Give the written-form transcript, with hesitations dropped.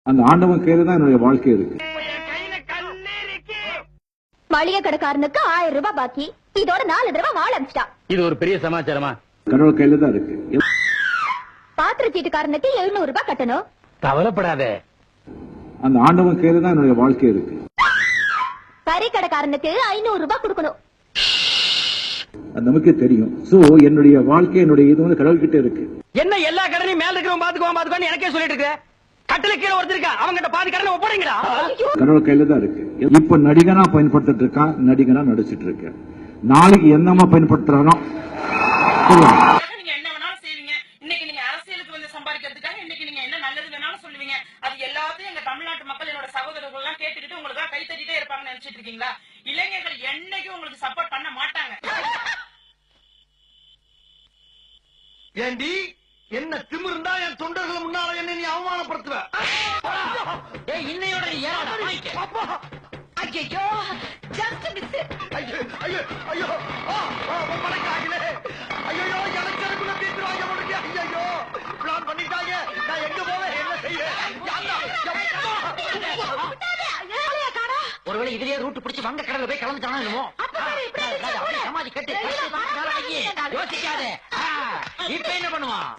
அந்த ஆண்டவன் கையில தான் என்னுடைய வாழ்க்கை இருக்கு. மளிகை கடைக்காரனுக்கு 1000 ரூபாய் பாக்கி, இதோட 4 தடவை வாழ அமிச்சிட்டா. இது ஒரு பெரிய சமாச்சாரமா? கடவுள் கையில தான் இருக்கு. பாத்திர சீட்டுக்காரனுக்கு 700 ரூபாய் கட்டணும். கவலைப்படாத, அந்த ஆண்டவன் கையில தான் என்னுடைய வாழ்க்கை இருக்கு. கறி கடைக்காரனுக்கு 500 ரூபாய் கொடுக்கணும். அது நமக்கே தெரியும். சோ என்னுடைய வாழ்க்கை, என்னுடைய இது வந்து கடவுள் கிட்ட இருக்கு. என்ன எல்லா கடனையும் மேல இருக்கிறவன் பாத்துக்குவான்னு எனக்கே சொல்லிட்டு இருக்க. கட்டளை கீழே ஒருத்தர் இருக்கா, அவங்கிட்ட பாதி கடனை ஒப்படைங்கடா. கடவுள் கையில தான் இருக்கு. இப்ப நடிகனா பயன்படுத்திட்டு இருக்கான், நடிகனா நடிச்சிட்டு இருக்கேன். நாளைக்கு என்னமா பயன்படுத்துறானோ நீங்க என்ன வேணாலும் செய்வீங்க. இன்னைக்கு நீங்க அரசியலுக்கு வந்து சம்பாதிக்கிறதுக்காக இன்னைக்கு நீங்க என்ன நல்லது வேணாலும் சொல்லுவீங்க. அது எல்லாத்தையும் எங்க தமிழ்நாட்டு மக்கள், என்னோட சகோதரர்கள் எல்லாம் கேட்டுக்கிட்டு உங்களுக்காக கை தட்டிட்டே இருப்பாங்கன்னு நினைச்சிட்டு இருக்கீங்களா? இளைஞர்கள் என்னைக்கும் உங்களுக்கு சப்போர்ட் பண்ண மாட்டாங்க. ஏண்டி என்ன திமிர்ந்தா என் தொண்டர்கள் முன்னால என்ன நீ அவமானப்படுத்துவ? இன்னையோட ஏறாடா ஐயோ, just miss. ஐயோ ஐயோ ஐயோ மலைக்காகலே ஐயோ எனக்குள்ள பேசுவாங்க உனக்கு. ஐயோ பிளான் பண்ணிட்டாங்க. நான் எங்க போவேன், என்ன செய்வேன்? ஒருவேளை இதுலயே ரூட் பிடிச்சு வங்க கடல்ல போய் கலந்துட்டானா என்னமோ. சமாதி கட்டு யோசிக்காத. இப்ப என்ன பண்ணுவான்?